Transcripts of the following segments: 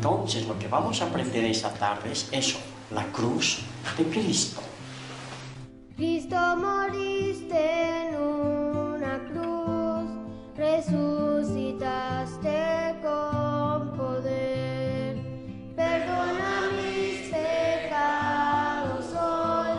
entonces lo que vamos a aprender esta tarde es eso, la cruz de Cristo. Cristo, moriste en una cruz, resucitaste con poder. Perdona mis pecados hoy,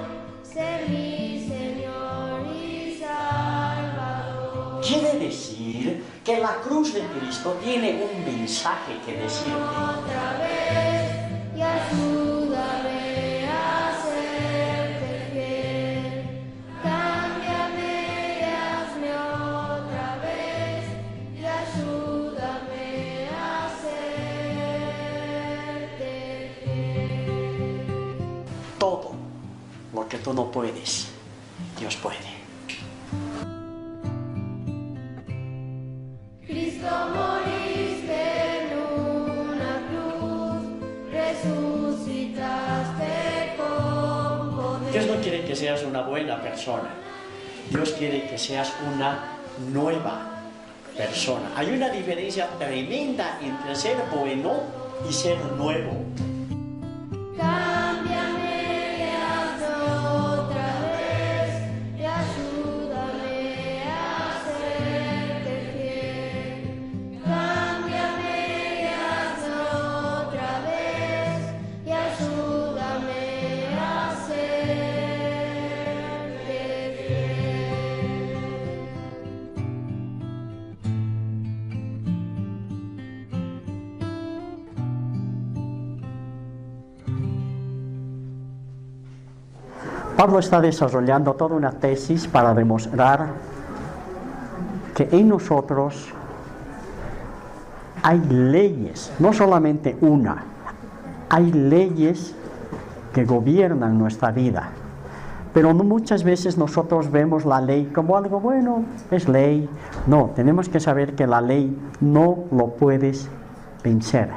sé mi Señor y Salvador. Quiere decir que la cruz de Cristo tiene un mensaje que decirte. Otra vez y ayúdame a serte fiel. Cámbiame y hazme otra vez y ayúdame a serte fiel. Todo lo que tú no puedes, Dios puede. Cristo, moriste en una cruz, resucitaste con poder. Dios no quiere que seas una buena persona. Dios quiere que seas una nueva persona. Hay una diferencia tremenda entre ser bueno y ser nuevo. Cámbiame y hazme otra vez y ayúdame a serte fiel. Cámbiame y hazme otra vez y ayúdame a serte fiel. Pablo está desarrollando toda una tesis para demostrar que en nosotros hay leyes, no solamente una, hay leyes que gobiernan nuestra vida. Pero no muchas veces nosotros vemos la ley como algo bueno, es ley. No, tenemos que saber que la ley no lo puedes vencer.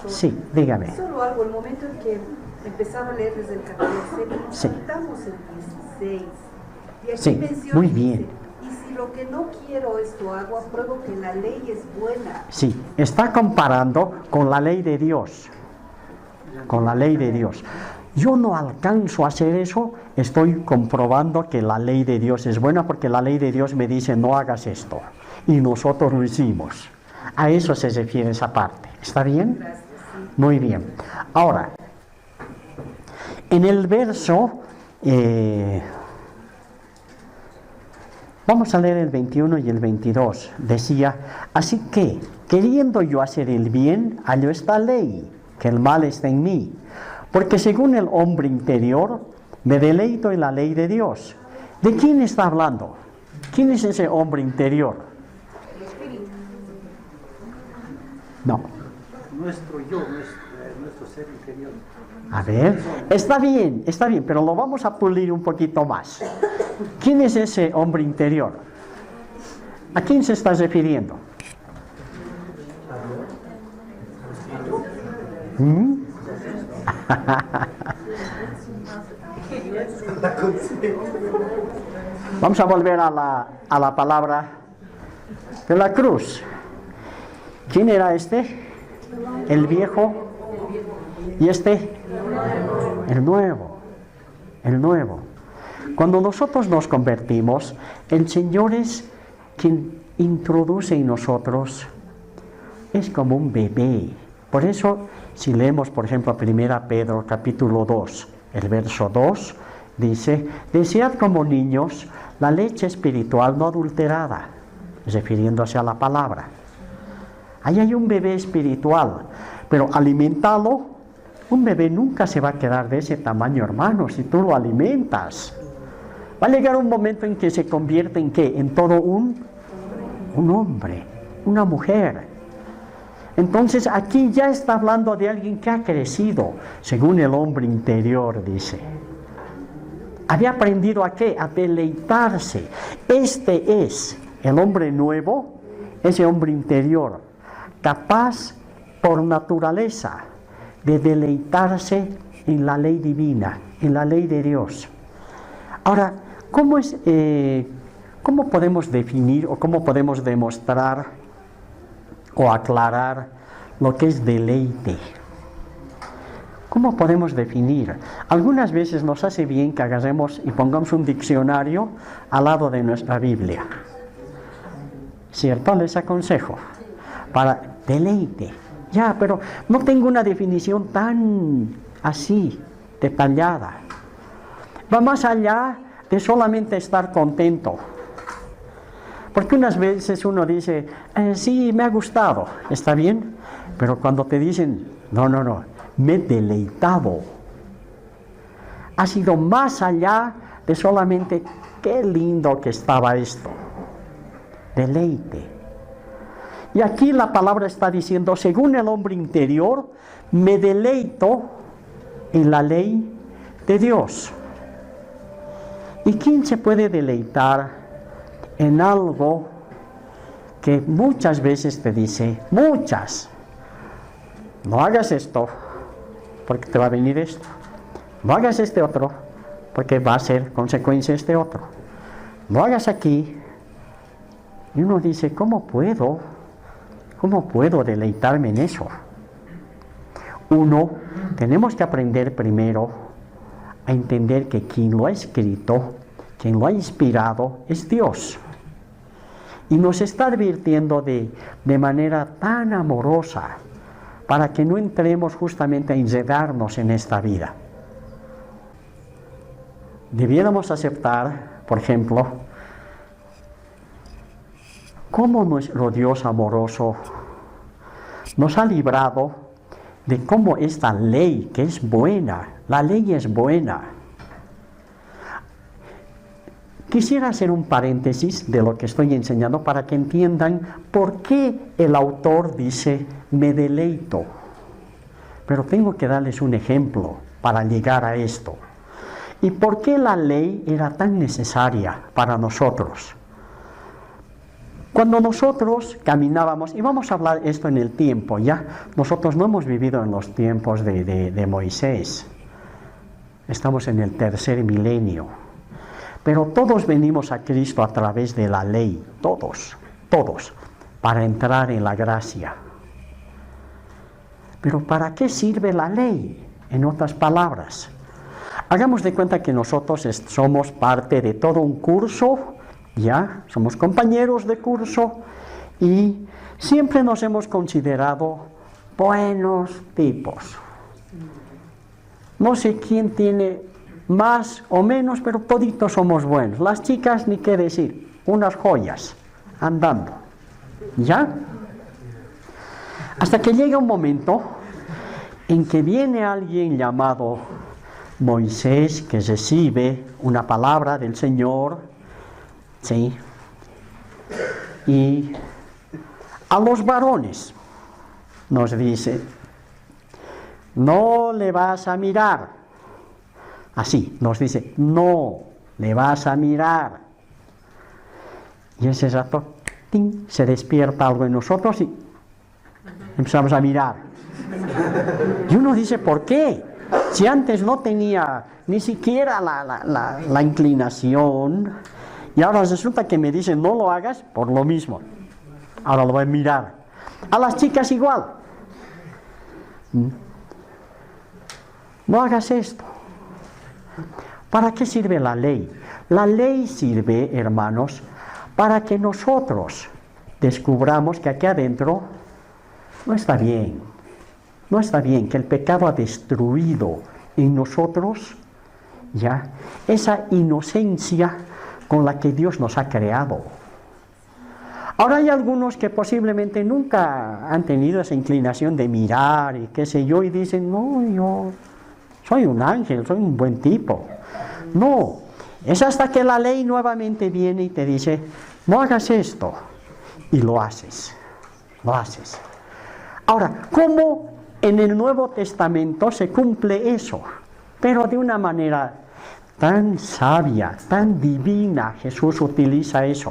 Sí, dígame. Solo algo, el momento en que empezaba a leer desde el 14, Sí. saltamos el 16. Y aquí Sí, menciona, muy dice, bien. y si lo que no quiero esto hago, apruebo que la ley es buena. Sí, está comparando con la ley de Dios. Con la ley de Dios. Yo no alcanzo a hacer eso, estoy comprobando que la ley de Dios es buena porque la ley de Dios me dice no hagas esto. Y nosotros lo hicimos. A eso se refiere esa parte. ¿Está bien? Gracias, sí. Muy bien. Ahora, en el verso, vamos a leer el 21 y el 22. Decía, así que, queriendo yo hacer el bien, hallo esta ley, que el mal está en mí. Porque según el hombre interior, me deleito en la ley de Dios. ¿De quién está hablando? ¿Quién es ese hombre interior? No. Nuestro yo, nuestro ser interior. A ver, está bien, pero lo vamos a pulir un poquito más. ¿Quién es ese hombre interior? ¿A quién se está refiriendo? ¿Mm? Vamos a volver a la palabra de la cruz. ¿Quién era este? El viejo. ¿Y este? El nuevo. El nuevo. Cuando nosotros nos convertimos, el Señor es quien introduce en nosotros, es como un bebé. Por eso, si leemos, por ejemplo, 1 Pedro capítulo 2, el verso 2, dice, desead como niños la leche espiritual no adulterada, refiriéndose a la palabra. Ahí hay un bebé espiritual, pero alimentado, un bebé nunca se va a quedar de ese tamaño, hermano, si tú lo alimentas. Va a llegar un momento en que se convierte en ¿qué? En todo un hombre, una mujer. Entonces aquí ya está hablando de alguien que ha crecido, según el hombre interior, dice. Había aprendido a ¿qué? A deleitarse. Este es el hombre nuevo, ese hombre interior, capaz por naturaleza de deleitarse en la ley divina, en la ley de Dios. Ahora, ¿cómo podemos definir o cómo podemos demostrar o aclarar lo que es deleite. ¿Cómo podemos definir? Algunas veces nos hace bien que agarremos y pongamos un diccionario al lado de nuestra Biblia. ¿Cierto? Les aconsejo. Para deleite. Ya, pero no tengo una definición tan así, detallada. Va más allá de solamente estar contento. Porque unas veces uno dice, sí, me ha gustado, está bien, pero cuando te dicen, no, me he deleitado. Ha sido más allá de solamente, qué lindo que estaba esto. Deleite. Y aquí la palabra está diciendo, según el hombre interior, me deleito en la ley de Dios. ¿Y quién se puede deleitar en algo que muchas veces te dice, no hagas esto, porque te va a venir esto, no hagas este otro, porque va a ser consecuencia este otro, no hagas aquí? Y uno dice, ¿cómo puedo deleitarme en eso? Tenemos que aprender primero a entender que quien lo ha escrito, quien lo ha inspirado, es Dios. Y nos está advirtiendo de manera tan amorosa para que no entremos justamente a enredarnos en esta vida. Debiéramos aceptar, por ejemplo, cómo nuestro Dios amoroso nos ha librado de cómo esta ley, que es buena, la ley es buena. Quisiera hacer un paréntesis de lo que estoy enseñando para que entiendan por qué el autor dice, me deleito. Pero tengo que darles un ejemplo para llegar a esto. ¿Y por qué la ley era tan necesaria para nosotros? Cuando nosotros caminábamos, y vamos a hablar esto en el tiempo, ya, nosotros no hemos vivido en los tiempos de Moisés, estamos en el tercer milenio, pero todos venimos a Cristo a través de la ley, todos, para entrar en la gracia. Pero ¿para qué sirve la ley? En otras palabras, hagamos de cuenta que nosotros somos parte de todo un curso. Ya, somos compañeros de curso y siempre nos hemos considerado buenos tipos. No sé quién tiene más o menos, pero toditos somos buenos. Las chicas, ni qué decir, unas joyas, andando. ¿Ya? Hasta que llega un momento en que viene alguien llamado Moisés, que recibe una palabra del Señor. Sí. Y a los varones nos dice, no le vas a mirar. Así, nos dice, no le vas a mirar. Y ese rato, ¡ting!, se despierta algo en nosotros y empezamos a mirar. Y uno dice, ¿por qué? Si antes no tenía ni siquiera la inclinación. Y ahora resulta que me dicen, no lo hagas, por lo mismo. Ahora lo voy a mirar. A las chicas igual. No hagas esto. ¿Para qué sirve la ley? La ley sirve, hermanos, para que nosotros descubramos que aquí adentro no está bien. No está bien, que el pecado ha destruido en nosotros, ya, esa inocencia con la que Dios nos ha creado. Ahora hay algunos que posiblemente nunca han tenido esa inclinación de mirar y qué sé yo, y dicen, no, yo soy un ángel, soy un buen tipo. No, es hasta que la ley nuevamente viene y te dice, no hagas esto, y lo haces. Ahora, ¿cómo en el Nuevo Testamento se cumple eso? Pero de una manera tan sabia, tan divina, Jesús utiliza eso.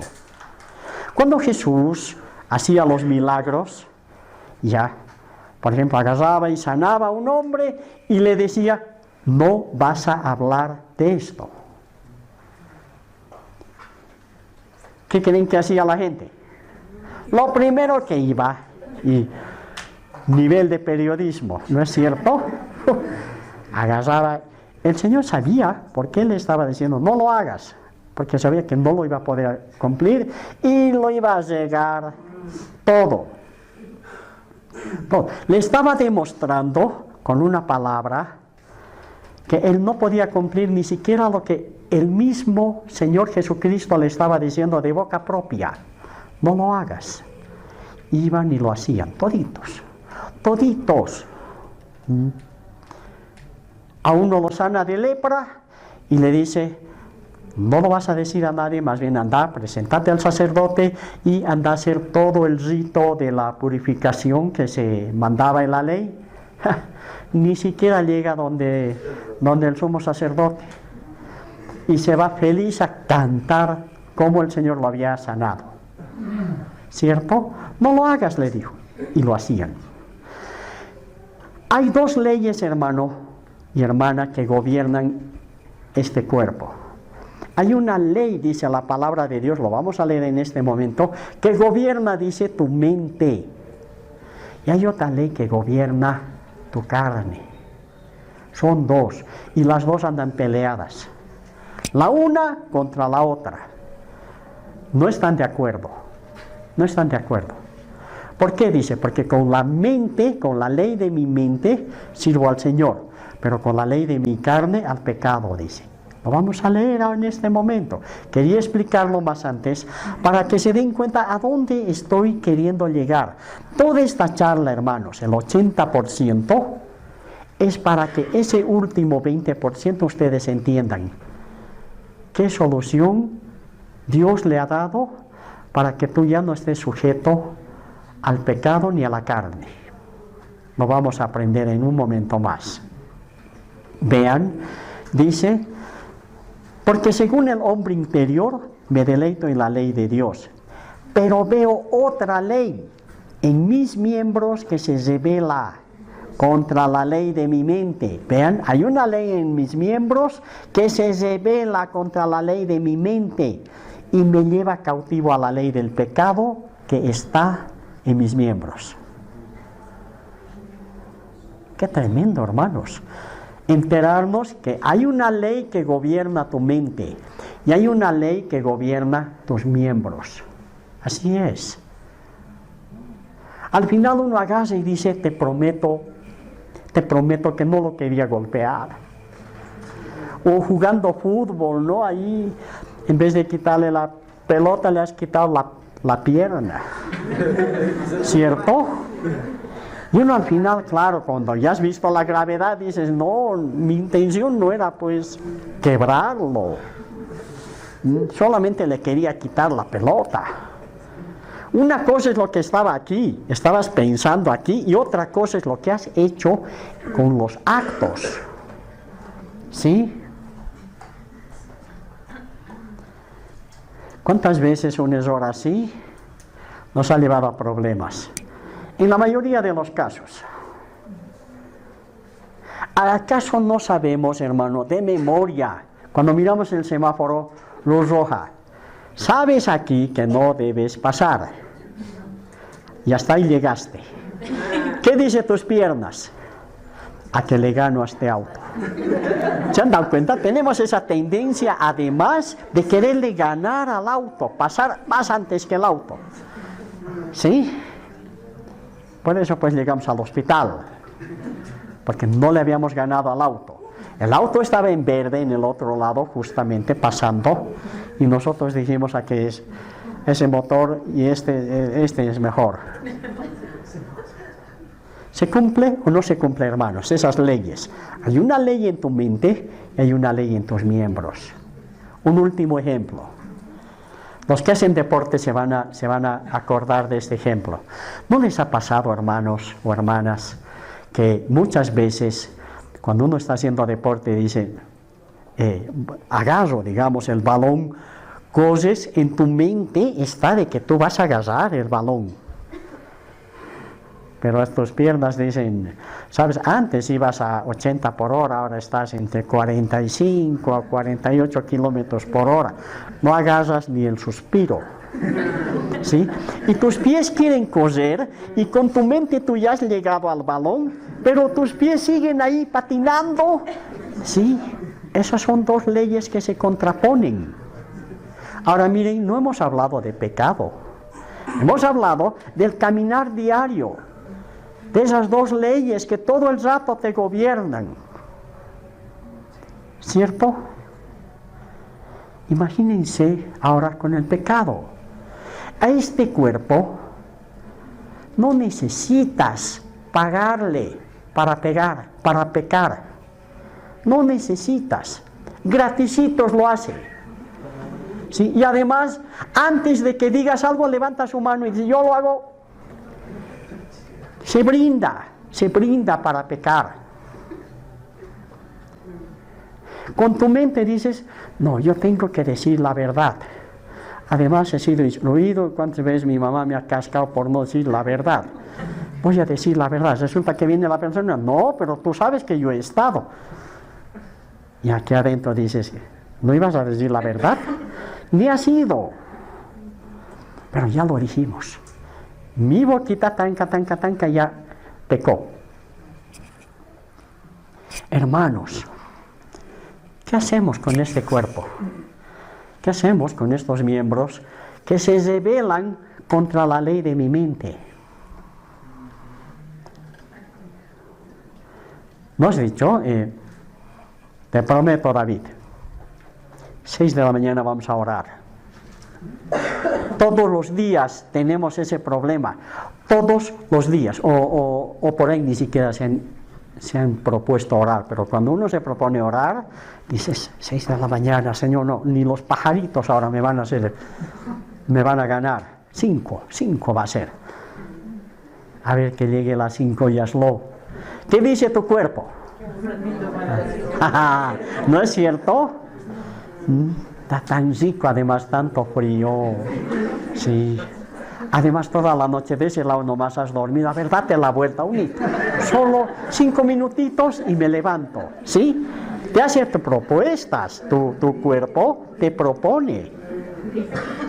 Cuando Jesús hacía los milagros, ya, por ejemplo, agarraba y sanaba a un hombre y le decía, no vas a hablar de esto. ¿Qué creen que hacía la gente? Lo primero que iba y nivel de periodismo, ¿no es cierto? Agarraba. El Señor sabía por qué le estaba diciendo, no lo hagas, porque sabía que no lo iba a poder cumplir y lo iba a llegar todo. Le estaba demostrando con una palabra que él no podía cumplir ni siquiera lo que el mismo Señor Jesucristo le estaba diciendo de boca propia. No lo hagas. Iban y lo hacían, toditos. A uno lo sana de lepra y le dice, no lo vas a decir a nadie, más bien anda, preséntate al sacerdote y anda a hacer todo el rito de la purificación que se mandaba en la ley. Ni siquiera llega donde el sumo sacerdote y se va feliz a cantar cómo el Señor lo había sanado. ¿Cierto? No lo hagas, le dijo, y lo hacían. Hay dos leyes, hermano y hermana, que gobiernan este cuerpo. Hay una ley, dice la palabra de Dios, lo vamos a leer en este momento, que gobierna, dice, tu mente. Y hay otra ley que gobierna tu carne. Son dos, y las dos andan peleadas. La una contra la otra. No están de acuerdo. ¿Por qué? Dice, porque con la mente, con la ley de mi mente, sirvo al Señor, pero con la ley de mi carne, al pecado, dice. Lo vamos a leer en este momento. Quería explicarlo más antes para que se den cuenta a dónde estoy queriendo llegar. Toda esta charla, hermanos, el 80%, es para que ese último 20% ustedes entiendan qué solución Dios le ha dado para que tú ya no estés sujeto al pecado ni a la carne. Lo vamos a aprender en un momento más. Vean, dice, porque según el hombre interior me deleito en la ley de Dios, pero veo otra ley en mis miembros que se revela contra la ley de mi mente. Vean, hay una ley en mis miembros que se revela contra la ley de mi mente y me lleva cautivo a la ley del pecado que está en mis miembros. Qué tremendo, hermanos. Enterarnos que hay una ley que gobierna tu mente y hay una ley que gobierna tus miembros. Así es. Al final uno agarra y dice, te prometo que no lo quería golpear. O jugando fútbol, ¿no? Ahí, en vez de quitarle la pelota, le has quitado la pierna. ¿Cierto? Y uno al final, claro, cuando ya has visto la gravedad, dices, no, mi intención no era pues quebrarlo. Solamente le quería quitar la pelota. Una cosa es lo que estaba aquí, estabas pensando aquí, y otra cosa es lo que has hecho con los actos. ¿Sí? ¿Cuántas veces un error así nos ha llevado a problemas? En la mayoría de los casos. ¿Acaso no sabemos, hermano, de memoria, cuando miramos el semáforo, luz roja, sabes aquí que no debes pasar? Y hasta ahí llegaste. ¿Qué dice tus piernas? A que le gano a este auto. ¿Se han dado cuenta? Tenemos esa tendencia, además de quererle ganar al auto, pasar más antes que el auto. ¿Sí? Por eso pues llegamos al hospital, porque no le habíamos ganado al auto. El auto estaba en verde en el otro lado, justamente pasando, y nosotros dijimos a que es ese motor y este es mejor. ¿Se cumple o no se cumple, hermanos? Esas leyes. Hay una ley en tu mente y hay una ley en tus miembros. Un último ejemplo. Los que hacen deporte se van a acordar de este ejemplo. ¿No les ha pasado, hermanos o hermanas, que muchas veces cuando uno está haciendo deporte dicen, agarro, digamos, el balón, corres, en tu mente está de que tú vas a agarrar el balón? Pero tus piernas dicen, sabes, antes ibas a 80 por hora, ahora estás entre 45 a 48 kilómetros por hora. No agarras ni el suspiro. ¿Sí? Y tus pies quieren correr y con tu mente tú ya has llegado al balón, pero tus pies siguen ahí patinando. ¿Sí? Esas son dos leyes que se contraponen. Ahora miren, no hemos hablado de pecado. Hemos hablado del caminar diario, de esas dos leyes que todo el rato te gobiernan. ¿Cierto? Imagínense ahora con el pecado. A este cuerpo no necesitas pagarle para pecar. No necesitas. Graticitos lo hace. ¿Sí? Y además, antes de que digas algo, levanta su mano y dice, yo lo hago. Se brinda para pecar. Con tu mente dices, no, yo tengo que decir la verdad. Además he sido instruido, cuántas veces mi mamá me ha cascado por no decir la verdad. Voy a decir la verdad. Resulta que viene la persona, no, pero tú sabes que yo he estado. Y aquí adentro dices, ¿no ibas a decir la verdad? Ni has ido. Pero ya lo dijimos. Mi boquita tanca ya pecó. Hermanos, ¿qué hacemos con este cuerpo? ¿Qué hacemos con estos miembros que se rebelan contra la ley de mi mente? ¿No has dicho? Te prometo, David, 6 de la mañana vamos a orar. Todos los días tenemos ese problema. Todos los días. O por ahí ni siquiera se han propuesto orar. Pero cuando uno se propone orar, dices, 6 de la mañana, Señor, no, ni los pajaritos ahora me van a ganar. 5 va a ser. A ver que llegue las 5 y hazlo. ¿Qué dice tu cuerpo? ¿No es cierto? Está tan rico, además tanto frío. Sí. Además toda la noche de ese lado nomás has dormido. A ver, date la vuelta, solo 5 minutitos y me levanto. ¿Sí? Te hace propuestas. Tu cuerpo te propone.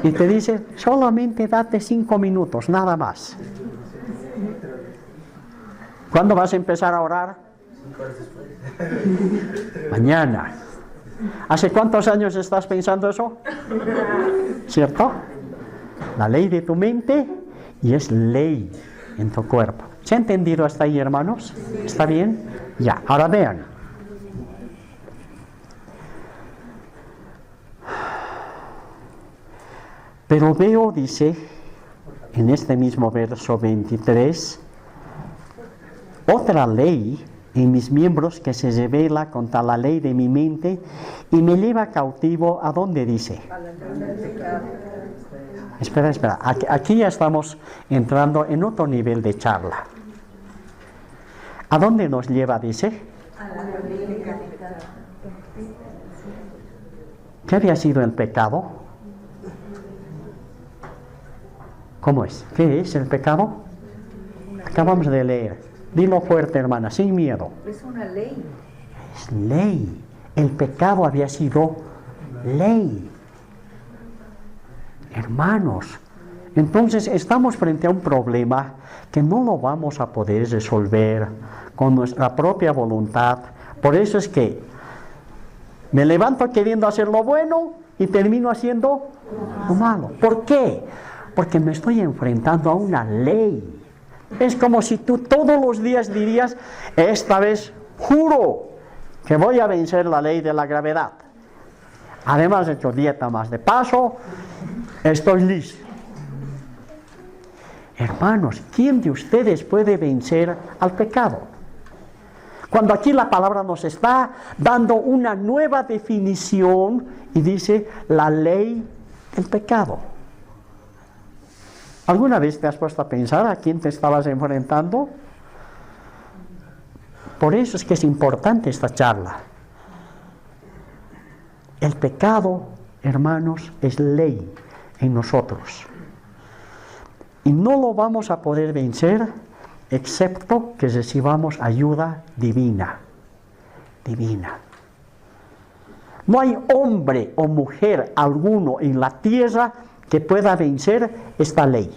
Y te dice, solamente date 5 minutos, nada más. ¿Cuándo vas a empezar a orar? Mañana. ¿Hace cuántos años estás pensando eso? ¿Cierto? La ley de tu mente y es ley en tu cuerpo. ¿Se ha entendido hasta ahí, hermanos? ¿Está bien? Ya, ahora vean. Pero veo, dice, en este mismo verso 23, otra ley en mis miembros que se revela contra la ley de mi mente y me lleva cautivo, ¿a dónde dice? Espera. Aquí ya estamos entrando en otro nivel de charla. ¿A dónde nos lleva, dice? ¿Qué había sido el pecado? ¿Cómo es? ¿Qué es el pecado? Acabamos de leer. Dilo fuerte, hermana, sin miedo. Es una ley. Es ley. El pecado había sido ley. Hermanos, entonces estamos frente a un problema que no lo vamos a poder resolver con nuestra propia voluntad. Por eso es que me levanto queriendo hacer lo bueno y termino haciendo lo malo. ¿Por qué? Porque me estoy enfrentando a una ley. Es como si tú todos los días dirías, esta vez juro que voy a vencer la ley de la gravedad. Además he hecho dieta más de paso, estoy listo. Hermanos, ¿quién de ustedes puede vencer al pecado? Cuando aquí la palabra nos está dando una nueva definición y dice la ley del pecado. ¿Alguna vez te has puesto a pensar a quién te estabas enfrentando? Por eso es que es importante esta charla. El pecado, hermanos, es ley en nosotros. Y no lo vamos a poder vencer excepto que recibamos ayuda divina. Divina. No hay hombre o mujer alguno en la tierra que pueda vencer esta ley.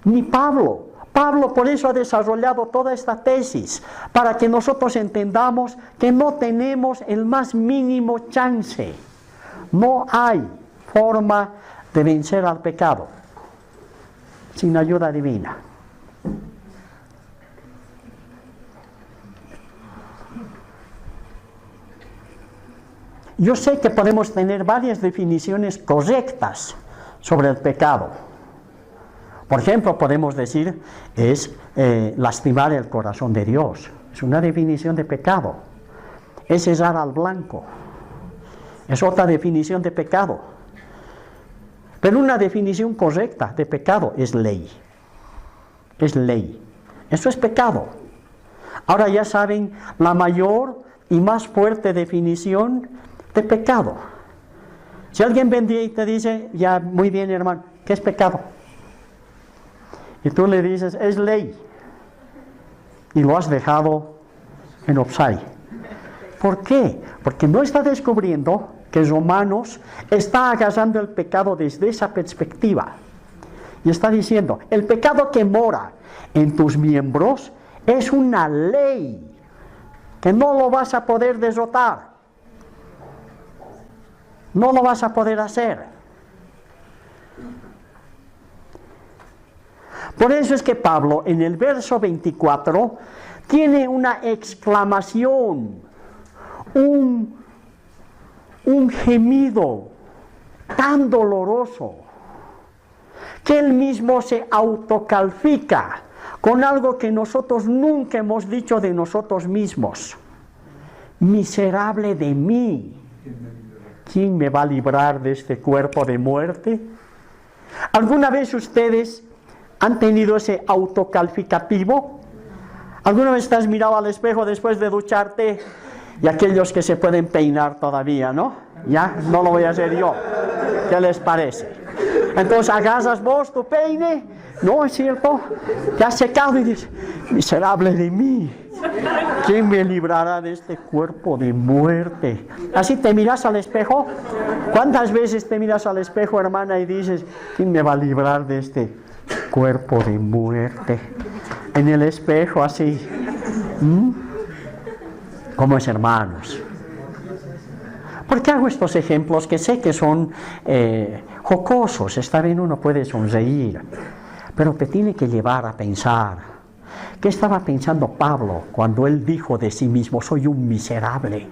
Ni Pablo. Pablo por eso ha desarrollado toda esta tesis, para que nosotros entendamos que no tenemos el más mínimo chance. No hay forma de vencer al pecado sin ayuda divina. Yo sé que podemos tener varias definiciones correctas sobre el pecado. Por ejemplo, podemos decir, es lastimar el corazón de Dios. Es una definición de pecado. Es errar al blanco. Es otra definición de pecado. Pero una definición correcta de pecado es ley. Es ley. Eso es pecado. Ahora ya saben la mayor y más fuerte definición de pecado. Si alguien vendría y te dice, ya muy bien hermano, ¿qué es pecado? Y tú le dices, es ley. Y lo has dejado en offside. ¿Por qué? Porque no está descubriendo que Romanos está agarrando el pecado desde esa perspectiva. Y está diciendo, el pecado que mora en tus miembros es una ley que no lo vas a poder derrotar. No lo vas a poder hacer. Por eso es que Pablo en el verso 24 tiene una exclamación, un gemido tan doloroso que él mismo se autocalifica con algo que nosotros nunca hemos dicho de nosotros mismos. Miserable de mí. ¿Quién me va a librar de este cuerpo de muerte? ¿Alguna vez ustedes han tenido ese autocalificativo? ¿Alguna vez te has mirado al espejo después de ducharte? Y aquellos que se pueden peinar todavía, ¿no? Ya, no lo voy a hacer yo. ¿Qué les parece? Entonces agarras vos tu peine, ¿no es cierto? Te has secado y dices, miserable de mí. ¿Quién me librará de este cuerpo de muerte? Así te miras al espejo. ¿Cuántas veces te miras al espejo, hermana, y dices, ¿quién me va a librar de este cuerpo de muerte? En el espejo, así. ¿Cómo es, hermanos? ¿Por qué hago estos ejemplos que sé que son jocosos? Está bien, uno puede sonreír, pero te tiene que llevar a pensar. ¿Qué estaba pensando Pablo cuando él dijo de sí mismo, soy un miserable?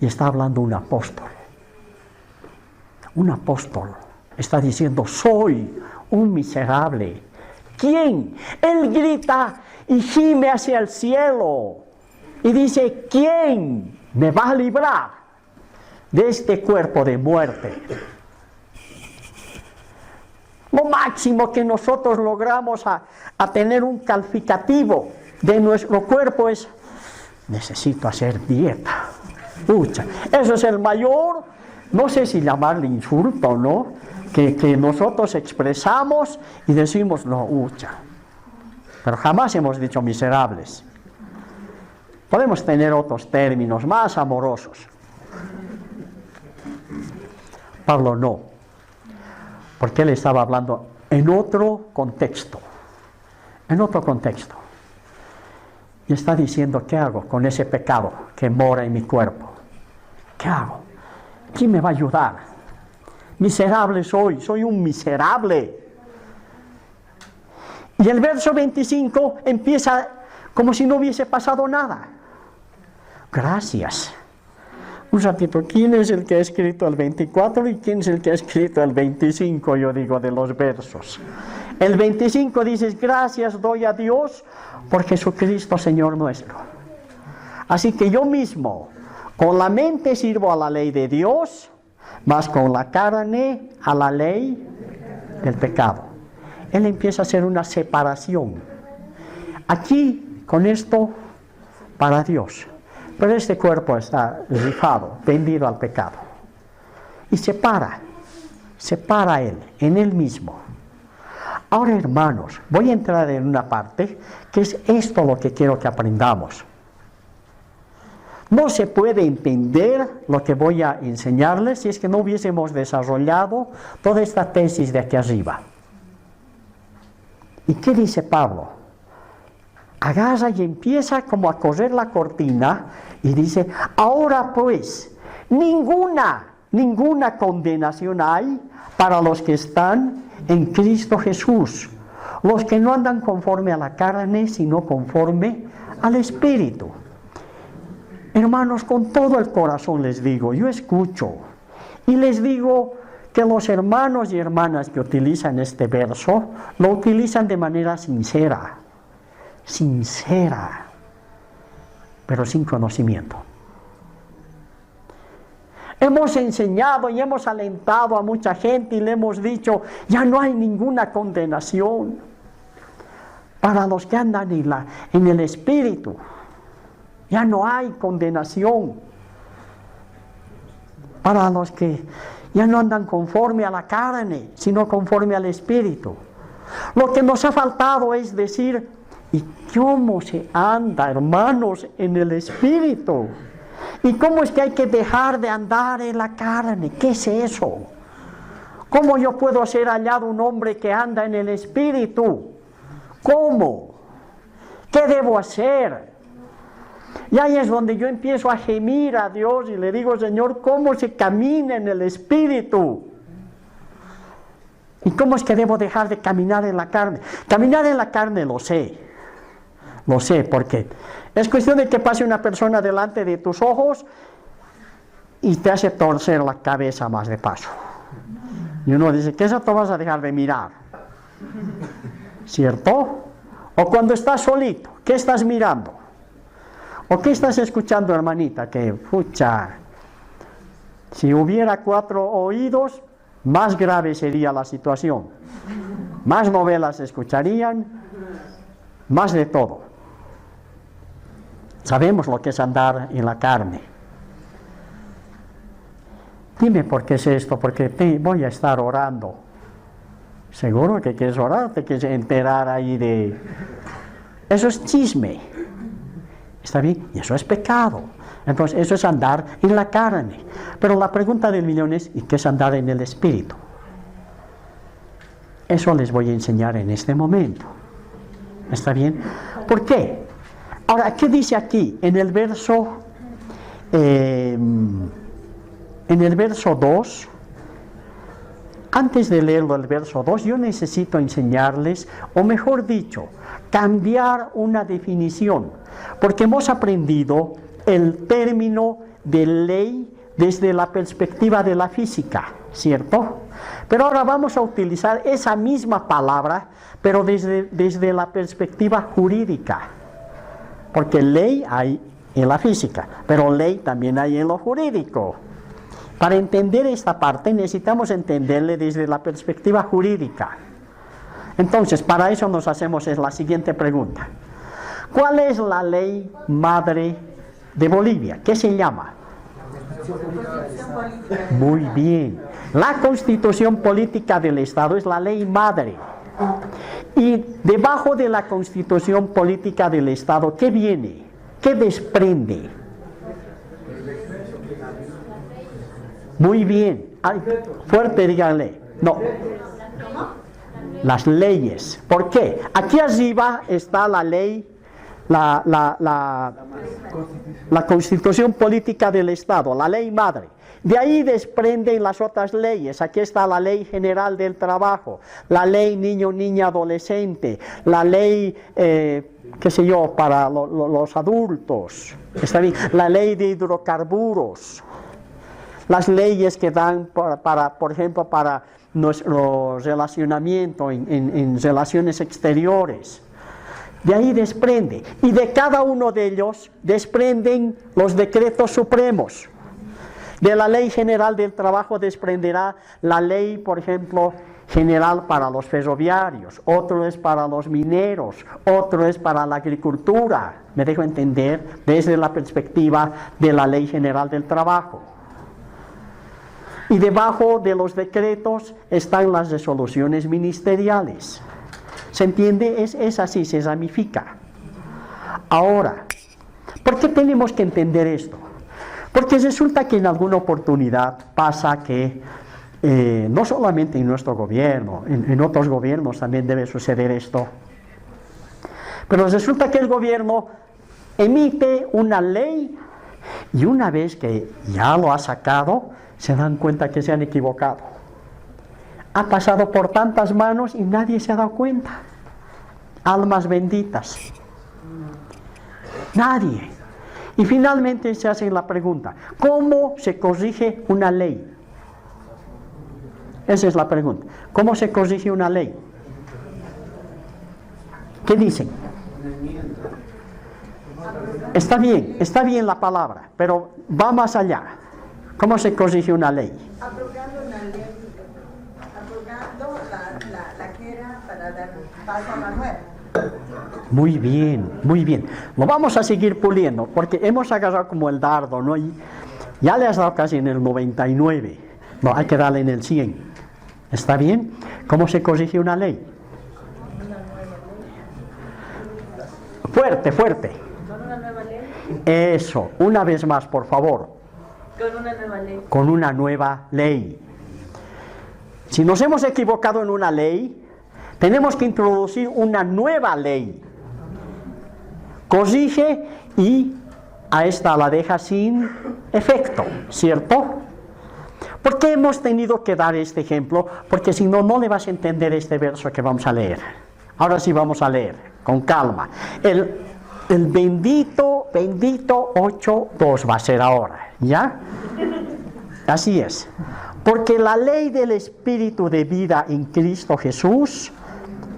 Y está hablando un apóstol. Un apóstol está diciendo, soy un miserable. ¿Quién? Él grita y gime hacia el cielo. Y dice, ¿quién me va a librar de este cuerpo de muerte? Lo máximo que nosotros logramos a tener un calificativo de nuestro cuerpo es, necesito hacer dieta. Ucha, eso es el mayor, no sé si llamarle insulto, ¿no? Que nosotros expresamos y decimos, no, ucha. Pero jamás hemos dicho miserables. Podemos tener otros términos más amorosos. Pablo no, porque él estaba hablando en otro contexto, y está diciendo, ¿qué hago con ese pecado que mora en mi cuerpo? ¿Qué hago? ¿Quién me va a ayudar? Miserable soy un miserable. Y el verso 25 empieza como si no hubiese pasado nada. Gracias. Un ratito, ¿quién es el que ha escrito el 24 y quién es el que ha escrito el 25, yo digo, de los versos? El 25 dices, gracias doy a Dios por Jesucristo Señor nuestro. Así que yo mismo, con la mente sirvo a la ley de Dios, mas con la carne a la ley del pecado. Él empieza a hacer una separación. Aquí, con esto, para Dios. Pero este cuerpo está rifado, vendido al pecado. Y separa él, en él mismo. Ahora, hermanos, voy a entrar en una parte que es esto lo que quiero que aprendamos. No se puede entender lo que voy a enseñarles si es que no hubiésemos desarrollado toda esta tesis de aquí arriba. ¿Y qué dice Pablo? Agarra y empieza como a correr la cortina y dice, ahora pues, ninguna condenación hay para los que están en Cristo Jesús, los que no andan conforme a la carne, sino conforme al Espíritu. Hermanos, con todo el corazón les digo, yo escucho y les digo que los hermanos y hermanas que utilizan este verso, lo utilizan de manera sincera, pero sin conocimiento. Hemos enseñado y hemos alentado a mucha gente y le hemos dicho, ya no hay ninguna condenación para los que andan en el Espíritu. Ya no hay condenación para los que ya no andan conforme a la carne, sino conforme al Espíritu. Lo que nos ha faltado es decir, ¿y cómo se anda, hermanos, en el Espíritu? ¿Y cómo es que hay que dejar de andar en la carne? ¿Qué es eso? ¿Cómo yo puedo ser hallado un hombre que anda en el Espíritu? ¿Cómo? ¿Qué debo hacer? Y ahí es donde yo empiezo a gemir a Dios y le digo, Señor, ¿cómo se camina en el Espíritu? ¿Y cómo es que debo dejar de caminar en la carne? Caminar en la carne lo sé porque es cuestión de que pase una persona delante de tus ojos y te hace torcer la cabeza más de paso. Y uno dice, ¿qué eso te vas a dejar de mirar? ¿Cierto? O cuando estás solito, ¿qué estás mirando? ¿O qué estás escuchando, hermanita? Que, pucha, si hubiera 4 oídos, más grave sería la situación. Más novelas escucharían, más de todo. Sabemos lo que es andar en la carne. Dime por qué es esto, porque voy a estar orando. Seguro que quieres orar, te quieres enterar ahí de... Eso es chisme. ¿Está bien? Y eso es pecado. Entonces, eso es andar en la carne. Pero la pregunta del millón es, ¿y qué es andar en el Espíritu? Eso les voy a enseñar en este momento. ¿Está bien? ¿Por qué? Ahora, ¿qué dice aquí? En el verso 2, antes de leerlo el verso 2, yo necesito enseñarles, o mejor dicho, cambiar una definición, porque hemos aprendido el término de ley desde la perspectiva de la física, ¿cierto? Pero ahora vamos a utilizar esa misma palabra, pero desde la perspectiva jurídica, porque ley hay en la física, pero ley también hay en lo jurídico. Para entender esta parte necesitamos entenderle desde la perspectiva jurídica. Entonces, para eso nos hacemos la siguiente pregunta. ¿Cuál es la ley madre de Bolivia? ¿Qué se llama? Muy bien. La Constitución Política del Estado es la ley madre. Y debajo de la Constitución Política del Estado, ¿qué viene? ¿Qué desprende? Muy bien. Ay, fuerte, díganle. No. Las leyes. ¿Por qué? Aquí arriba está la ley, la Constitución Política del Estado, la ley madre. De ahí desprenden las otras leyes. Aquí está la Ley General del Trabajo, la Ley Niño, Niña, Adolescente, la Ley, qué sé yo, para los adultos. ¿Está bien? La Ley de Hidrocarburos. Las leyes que dan, por ejemplo, para nuestro relacionamiento en relaciones exteriores. De ahí desprende. Y de cada uno de ellos desprenden los decretos supremos. De la Ley General del Trabajo desprenderá la ley, por ejemplo, general para los ferroviarios, otro es para los mineros, otro es para la agricultura. Me dejo entender desde la perspectiva de la Ley General del Trabajo. Y debajo de los decretos están las resoluciones ministeriales. ¿Se entiende? Es así, se ramifica. Ahora, ¿Por qué tenemos que entender esto? Porque resulta que en alguna oportunidad pasa que no solamente en nuestro gobierno, en otros gobiernos también debe suceder esto, pero resulta que el gobierno emite una ley y una vez que ya lo ha sacado, se dan cuenta que se han equivocado. Ha pasado por tantas manos y nadie se ha dado cuenta. Almas benditas. Nadie. Y finalmente se hace la pregunta, ¿cómo se corrige una ley? Esa es la pregunta. ¿Cómo se corrige una ley? ¿Qué dicen? Está bien la palabra, pero va más allá. ¿Cómo se corrige una ley? Abrogando una ley, abrogando la que era para dar paso a la nueva. Muy bien, muy bien. Lo vamos a seguir puliendo, porque hemos agarrado como el dardo, ¿no? Y ya le has dado casi en el 99. No, hay que darle en el 100. ¿Está bien? ¿Cómo se corrige una ley? Fuerte, fuerte. ¿Con una nueva ley? Eso, una vez más, por favor. Con una nueva ley. Con una nueva ley. Si nos hemos equivocado en una ley, tenemos que introducir una nueva ley. Corrige y a esta la deja sin efecto, ¿cierto? ¿Por qué hemos tenido que dar este ejemplo? Porque si no, no le vas a entender este verso que vamos a leer. Ahora sí vamos a leer, con calma. El bendito 8:2 va a ser ahora, ¿ya? Así es. Porque la ley del Espíritu de vida en Cristo Jesús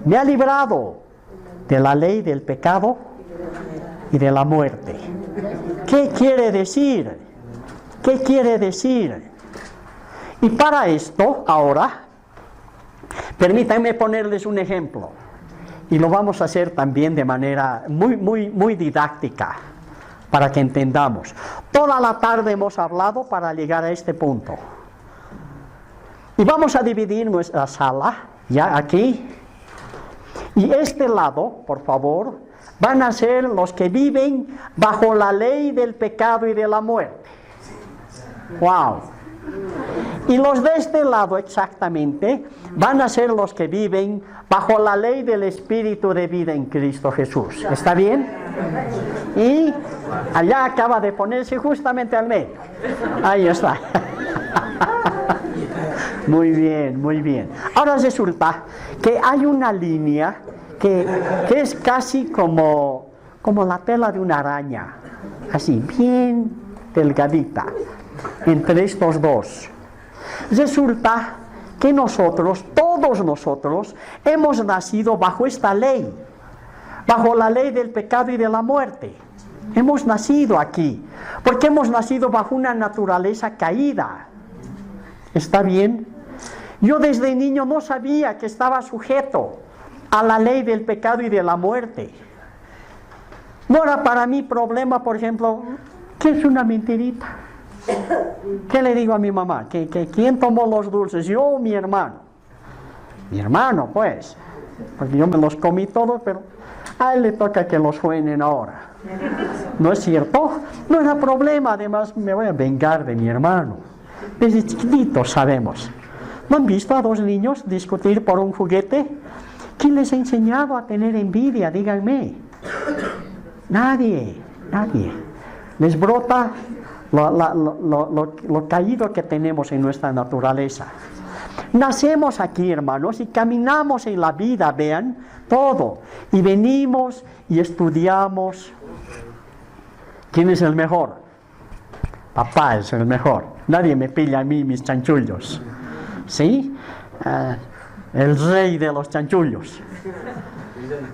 me ha librado de la ley del pecado y de la muerte. ¿Qué quiere decir? ¿Qué quiere decir? Y para esto, ahora, permítanme ponerles un ejemplo. Y lo vamos a hacer también de manera muy didáctica, para que entendamos. Toda la tarde hemos hablado para llegar a este punto. Y vamos a dividir nuestra sala, ya aquí. Y este lado, por favor, van a ser los que viven bajo la ley del pecado y de la muerte. ¡Wow! Y los de este lado exactamente van a ser los que viven bajo la ley del Espíritu de vida en Cristo Jesús. ¿Está bien? Y allá acaba de ponerse justamente al medio. Ahí está. Muy bien, muy bien. Ahora resulta que hay una línea que es casi como la tela de una araña. Así, bien delgadita, entre estos dos. Resulta que nosotros, todos nosotros, hemos nacido bajo esta ley, bajo la ley del pecado y de la muerte. Hemos nacido aquí, porque hemos nacido bajo una naturaleza caída. ¿Está bien? Yo desde niño no sabía que estaba sujeto a la ley del pecado y de la muerte. No era para mí problema, por ejemplo, ¿qué es una mentirita? ¿Qué le digo a mi mamá? ¿Que quién tomó los dulces? ¿Yo o mi hermano? Mi hermano, pues. Porque yo me los comí todos, pero a él le toca que los jueguen ahora. ¿No es cierto? No era problema, además me voy a vengar de mi hermano. Desde chiquititos sabemos. ¿No han visto a dos niños discutir por un juguete? ¿Quién les ha enseñado a tener envidia? Díganme. Nadie. Les brota lo caído que tenemos en nuestra naturaleza. Nacemos aquí, hermanos, y caminamos en la vida, vean, todo. Y venimos y estudiamos. ¿Quién es el mejor? Papá es el mejor. Nadie me pilla a mí mis chanchullos. ¿Sí? El rey de los chanchullos.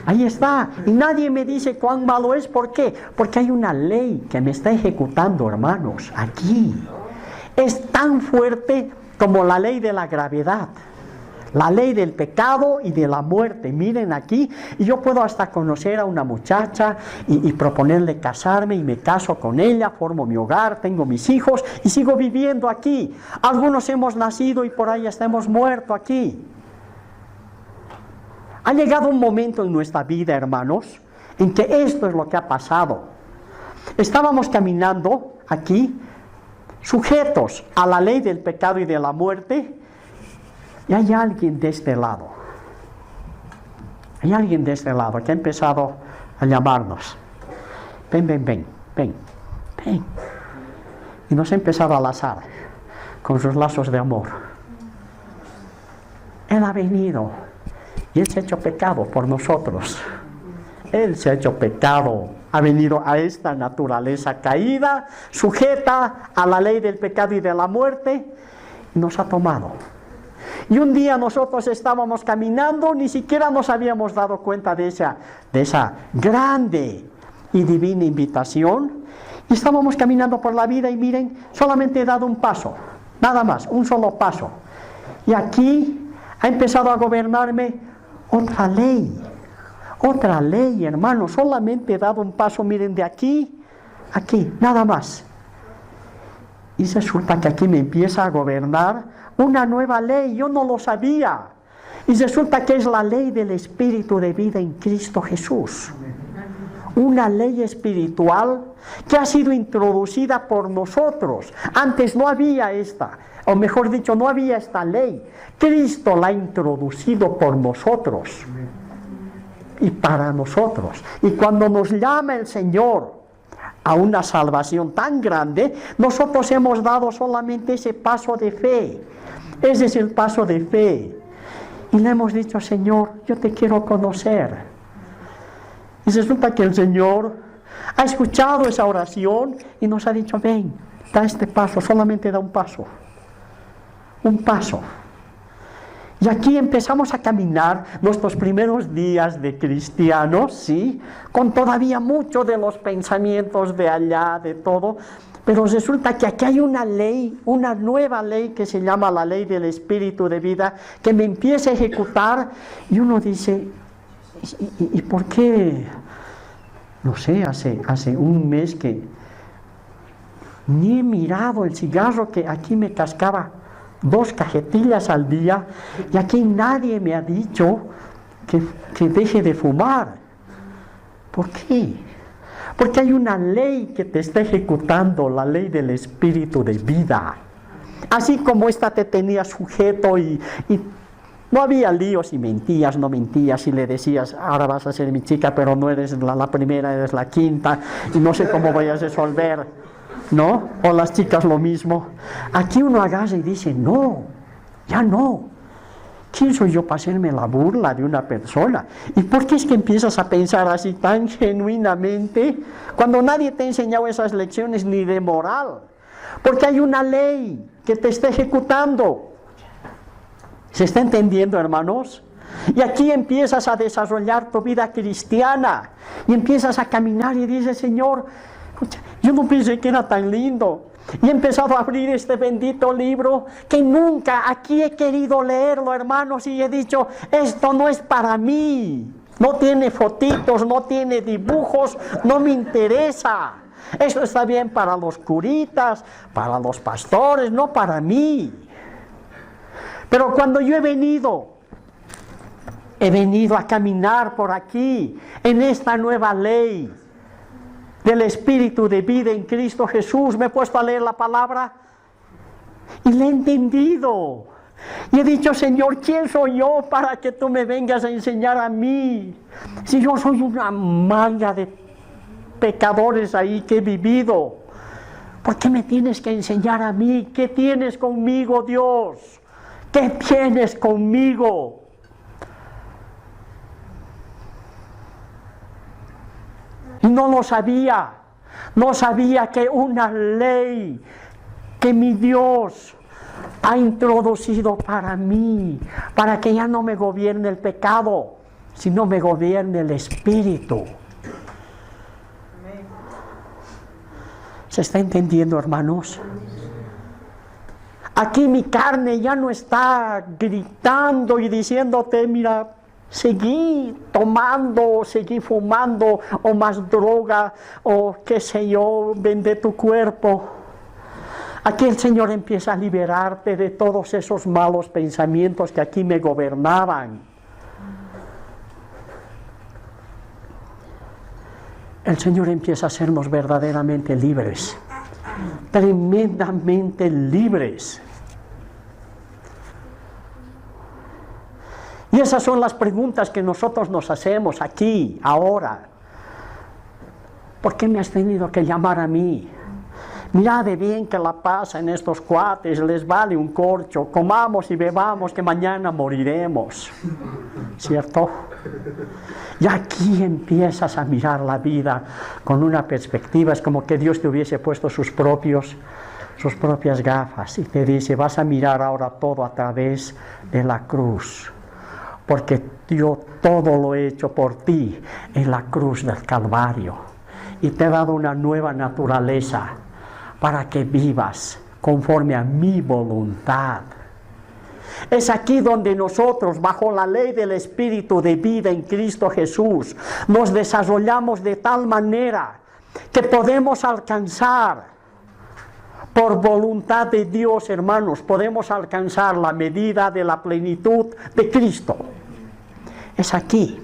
Ahí está. Y nadie me dice cuán malo es. ¿Por qué? Porque hay una ley que me está ejecutando, hermanos, aquí. Es tan fuerte como la ley de la gravedad. La ley del pecado y de la muerte. Miren aquí, y yo puedo hasta conocer a una muchacha y proponerle casarme, y me caso con ella, formo mi hogar, tengo mis hijos y sigo viviendo aquí. Algunos hemos nacido y por ahí hasta hemos muerto aquí. Ha llegado un momento en nuestra vida, hermanos, en que esto es lo que ha pasado. estábamos caminando aquí, sujetos a la ley del pecado y de la muerte, y hay alguien de este lado. Hay alguien de este lado que ha empezado a llamarnos. Ven, ven, ven, ven, ven. Y nos ha empezado a lazar con sus lazos de amor. Él ha venido y Él se ha hecho pecado por nosotros. Él se ha hecho pecado, ha venido a esta naturaleza caída, sujeta a la ley del pecado y de la muerte, y nos ha tomado. Y un día nosotros estábamos caminando, ni siquiera nos habíamos dado cuenta de esa grande y divina invitación, y estábamos caminando por la vida y miren, solamente he dado un paso, nada más, un solo paso. Y aquí ha empezado a gobernarme otra ley, hermano, solamente he dado un paso, miren, de aquí, aquí, nada más. Y resulta que aquí me empieza a gobernar una nueva ley, yo no lo sabía. Y resulta que es la ley del Espíritu de vida en Cristo Jesús. Una ley espiritual que ha sido introducida por nosotros. Antes no había esta, o mejor dicho, no había esta ley. Cristo la ha introducido por nosotros y para nosotros. Y cuando nos llama el Señor a una salvación tan grande, nosotros hemos dado solamente ese paso de fe. Ese es el paso de fe. Y le hemos dicho, Señor, yo te quiero conocer. Y resulta que el Señor ha escuchado esa oración y nos ha dicho, ven, da este paso, solamente da un paso. Un paso. Y aquí empezamos a caminar nuestros primeros días de cristianos, ¿sí? Con todavía mucho de los pensamientos de allá, de todo. Pero resulta que aquí hay una ley, una nueva ley que se llama la ley del Espíritu de vida, que me empieza a ejecutar y uno dice, ¿y por qué? No sé, hace un mes que ni he mirado el cigarro que aquí me cascaba 2 cajetillas al día y aquí nadie me ha dicho que deje de fumar. ¿Por qué? Porque hay una ley que te está ejecutando, la ley del Espíritu de vida. Así como esta te tenía sujeto y no había líos y mentías, no mentías y le decías, ahora vas a ser mi chica, pero no eres la primera, eres la quinta y no sé cómo voy a resolver, ¿no? O las chicas lo mismo. Aquí uno agarra y dice, no, ya no. ¿Quién soy yo para hacerme la burla de una persona? ¿Y por qué es que empiezas a pensar así tan genuinamente cuando nadie te ha enseñado esas lecciones ni de moral? Porque hay una ley que te está ejecutando. ¿Se está entendiendo, hermanos? Y aquí empiezas a desarrollar tu vida cristiana y empiezas a caminar y dices, Señor, yo no pensé que era tan lindo. Y he empezado a abrir este bendito libro que nunca aquí he querido leerlo, hermanos, y he dicho, esto no es para mí. No tiene fotitos, no tiene dibujos, no me interesa. Eso está bien para los curitas, para los pastores, no para mí. Pero cuando yo he venido a caminar por aquí, en esta nueva ley del Espíritu de vida en Cristo Jesús, me he puesto a leer la palabra y la he entendido. Y he dicho, Señor, ¿quién soy yo para que tú me vengas a enseñar a mí? Si yo soy una manga de pecadores ahí que he vivido, ¿por qué me tienes que enseñar a mí? ¿Qué tienes conmigo, Dios? ¿Qué tienes conmigo? Y no lo sabía, no sabía que una ley que mi Dios ha introducido para mí, para que ya no me gobierne el pecado, sino me gobierne el Espíritu. ¿Se está entendiendo, hermanos? Aquí mi carne ya no está gritando y diciéndote, mira, seguí tomando, seguí fumando, o más droga, o qué sé yo, vende tu cuerpo. Aquí el Señor empieza a liberarte de todos esos malos pensamientos que aquí me gobernaban. el Señor empieza a hacernos verdaderamente libres, tremendamente libres. Y esas son las preguntas que nosotros nos hacemos aquí, ahora. ¿Por qué me has tenido que llamar a mí? Mira de bien que la pasan estos cuates, les vale un corcho, comamos y bebamos que mañana moriremos, ¿cierto? Y aquí empiezas a mirar la vida con una perspectiva, es como que Dios te hubiese puesto sus propias gafas y te dice, vas a mirar ahora todo a través de la cruz, porque yo todo lo he hecho por ti en la cruz del Calvario y te he dado una nueva naturaleza para que vivas conforme a mi voluntad. Es aquí donde nosotros, bajo la ley del Espíritu de vida en Cristo Jesús, nos desarrollamos de tal manera que podemos alcanzar, por voluntad de Dios, hermanos, podemos alcanzar la medida de la plenitud de Cristo. Es aquí.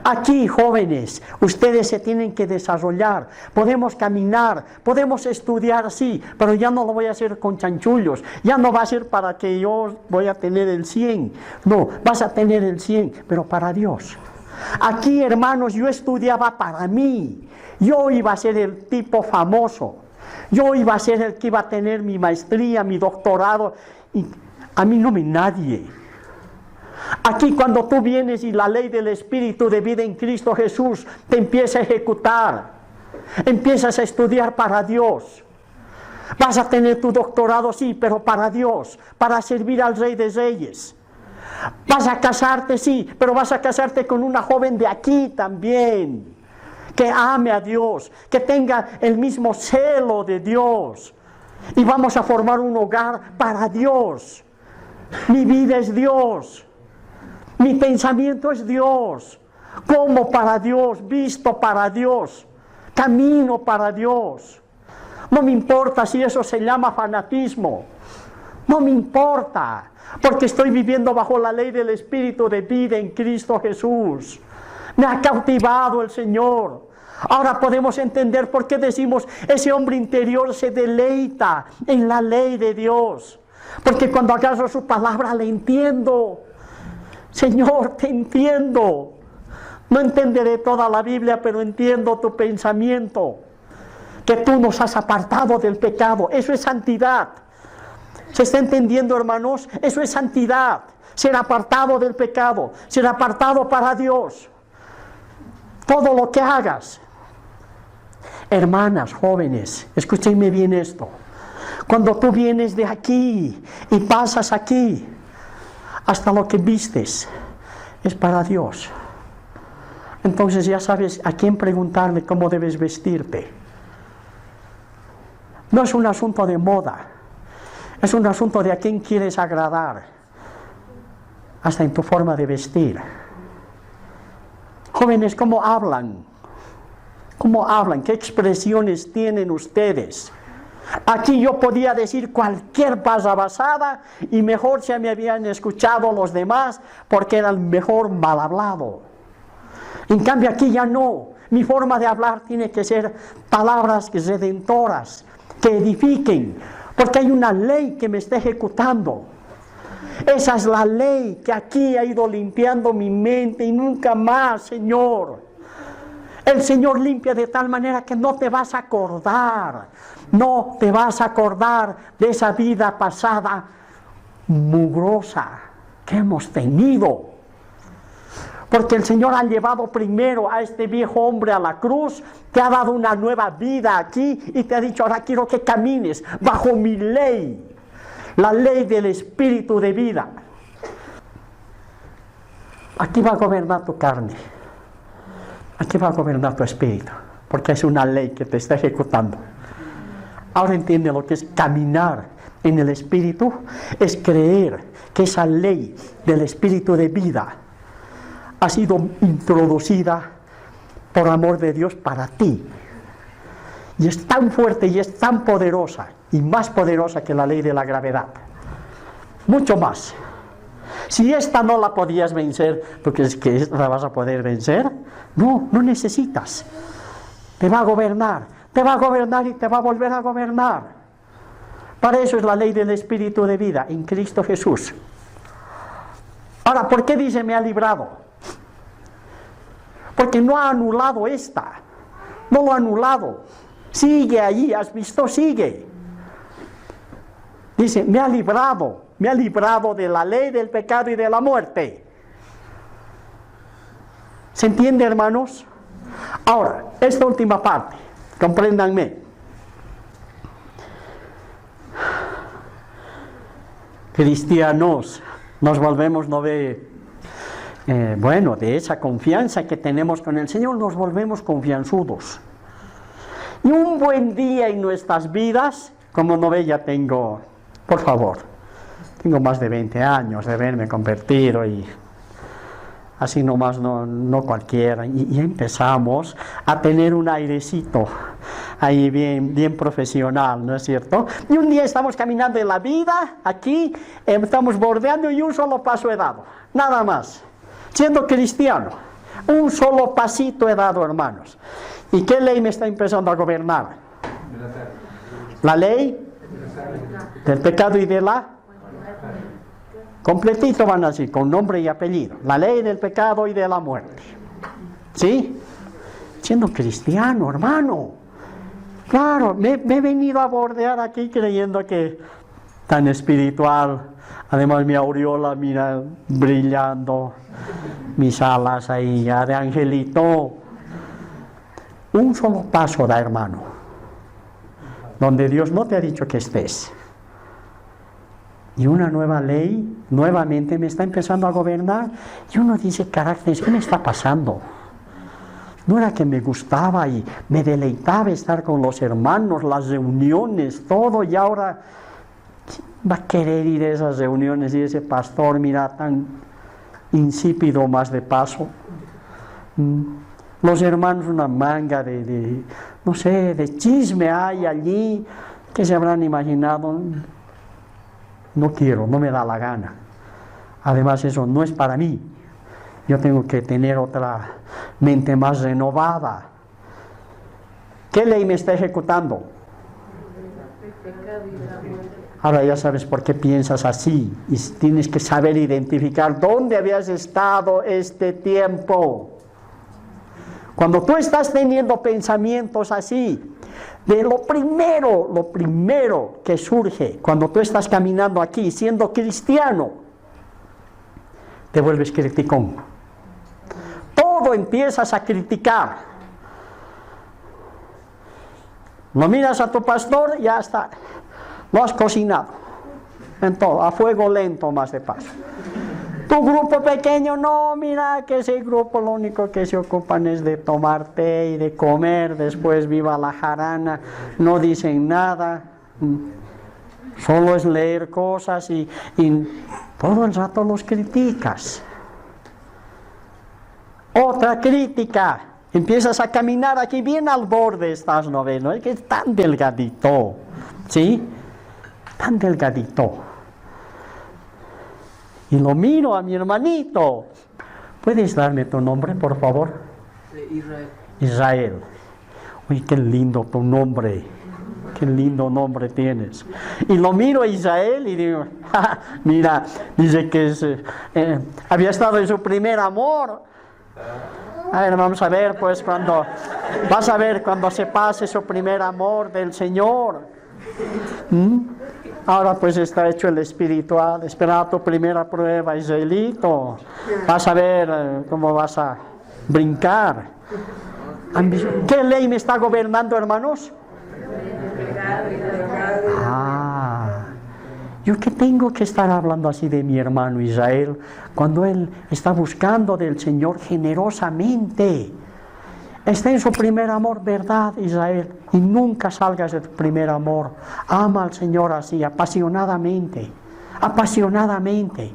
Aquí, jóvenes, ustedes se tienen que desarrollar. Podemos caminar, podemos estudiar, sí, pero ya no lo voy a hacer con chanchullos. Ya no va a ser para que yo voy a tener el 100. No, vas a tener el 100, pero para Dios. Aquí, hermanos, yo estudiaba para mí. Yo iba a ser el tipo famoso. Yo iba a ser el que iba a tener mi maestría, mi doctorado. Y a mí no me nadie. Aquí cuando tú vienes y la ley del Espíritu de vida en Cristo Jesús te empieza a ejecutar, empiezas a estudiar para Dios. Vas a tener tu doctorado, sí, pero para Dios, para servir al Rey de Reyes. Vas a casarte, sí, pero vas a casarte con una joven de aquí también, que ame a Dios, que tenga el mismo celo de Dios. Y vamos a formar un hogar para Dios. Mi vida es Dios. Mi pensamiento es Dios, como para Dios, visto para Dios, camino para Dios. No me importa si eso se llama fanatismo, no me importa, porque estoy viviendo bajo la ley del Espíritu de vida en Cristo Jesús. Me ha cautivado el Señor. Ahora podemos entender por qué decimos, ese hombre interior se deleita en la ley de Dios, porque cuando agarro su palabra le entiendo. Señor, te entiendo. No entenderé toda la Biblia, pero entiendo tu pensamiento. Que tú nos has apartado del pecado. Eso es santidad. ¿Se está entendiendo, hermanos? Eso es santidad. Ser apartado del pecado. Ser apartado para Dios. Todo lo que hagas. Hermanas, jóvenes, escúchenme bien esto. Cuando tú vienes de aquí y pasas aquí, hasta lo que vistes es para Dios. Entonces ya sabes a quién preguntarle cómo debes vestirte. No es un asunto de moda, es un asunto de a quién quieres agradar, hasta en tu forma de vestir. Jóvenes, ¿cómo hablan? ¿Cómo hablan? ¿Qué expresiones tienen ustedes? Aquí yo podía decir cualquier basada y mejor se me habían escuchado los demás porque era el mejor mal hablado. En cambio aquí ya no. Mi forma de hablar tiene que ser palabras redentoras, que edifiquen, porque hay una ley que me está ejecutando. Esa es la ley que aquí ha ido limpiando mi mente y nunca más, Señor. El Señor limpia de tal manera que no te vas a acordar. No te vas a acordar de esa vida pasada mugrosa que hemos tenido. Porque el Señor ha llevado primero a este viejo hombre a la cruz, te ha dado una nueva vida aquí y te ha dicho, ahora quiero que camines bajo mi ley. La ley del Espíritu de vida. Aquí va a gobernar tu carne. Aquí va a gobernar tu espíritu, porque es una ley que te está ejecutando. Ahora entiende lo que es caminar en el espíritu, es creer que esa ley del espíritu de vida ha sido introducida por amor de Dios para ti. Y es tan fuerte y es tan poderosa, y más poderosa que la ley de la gravedad. Mucho más. Si esta no la podías vencer, ¿tú crees que esta la vas a poder vencer? No, no necesitas. te va a gobernar y te va a volver a gobernar. Para eso es la ley del Espíritu de vida en Cristo Jesús. Ahora, ¿por qué dice me ha librado? Porque no ha anulado esta. No lo ha anulado. Sigue allí, ¿has visto? Sigue. Dice, me ha librado de la ley del pecado y de la muerte. ¿Se entiende, hermanos? Ahora, esta última parte, compréndanme. Cristianos, nos volvemos de esa confianza que tenemos con el Señor, nos volvemos confianzudos. Y un buen día en nuestras vidas, como no ve, ya tengo, por favor, tengo más de 20 años de haberme convertido y así nomás no cualquiera. Y empezamos a tener un airecito ahí bien profesional, ¿no es cierto? Y un día estamos caminando en la vida, aquí, estamos bordeando y un solo paso he dado, nada más. Siendo cristiano, un solo pasito he dado, hermanos. ¿Y qué ley me está empezando a gobernar? La ley del pecado y de la... Completito van así, con nombre y apellido. La ley del pecado y de la muerte. ¿Sí? Siendo cristiano, hermano. Claro, me he venido a bordear aquí creyendo que tan espiritual. Además mi aureola, mira, brillando. Mis alas ahí ya de angelito. Un solo paso da, hermano. Donde Dios no te ha dicho que estés. Y una nueva ley, nuevamente me está empezando a gobernar. Y uno dice, carácter, ¿qué me está pasando? No era que me gustaba y me deleitaba estar con los hermanos, las reuniones, todo. Y ahora, ¿quién va a querer ir a esas reuniones? Y ese pastor, mira, tan insípido más de paso. Los hermanos, una manga de chisme hay allí. ¿Qué se habrán imaginado? No quiero, no me da la gana. Además, eso no es para mí. Yo tengo que tener otra mente más renovada. ¿Qué ley me está ejecutando? Ahora ya sabes por qué piensas así. Y tienes que saber identificar dónde habías estado este tiempo. Cuando tú estás teniendo pensamientos así, de lo primero que surge cuando tú estás caminando aquí siendo cristiano, te vuelves criticón. Todo empiezas a criticar. No miras a tu pastor, ya está. Lo has cocinado. En todo, a fuego lento más de paso. Tu grupo pequeño, no, mira que ese grupo lo único que se ocupan es de tomar té y de comer, después viva la jarana, no dicen nada, solo es leer cosas y todo el rato los criticas. Otra crítica, empiezas a caminar aquí bien al borde, estás, ¿no ves? ¿No? Es que es tan delgadito, ¿sí? Tan delgadito. Y lo miro a mi hermanito. ¿Puedes darme tu nombre, por favor? Israel. Israel. Uy, qué lindo tu nombre. Qué lindo nombre tienes. Y lo miro a Israel y digo, mira, dice que había estado en su primer amor. A ver, vamos a ver, pues, vas a ver cuando se pase su primer amor del Señor. Ahora pues está hecho el espiritual. Espera tu primera prueba, Israelito. Vas a ver cómo vas a brincar. ¿Qué ley me está gobernando, hermanos? ¿Yo qué tengo que estar hablando así de mi hermano Israel cuando él está buscando del Señor generosamente? Está en su primer amor, ¿verdad, Israel? Y nunca salgas de tu primer amor. Ama al Señor así, apasionadamente. Apasionadamente.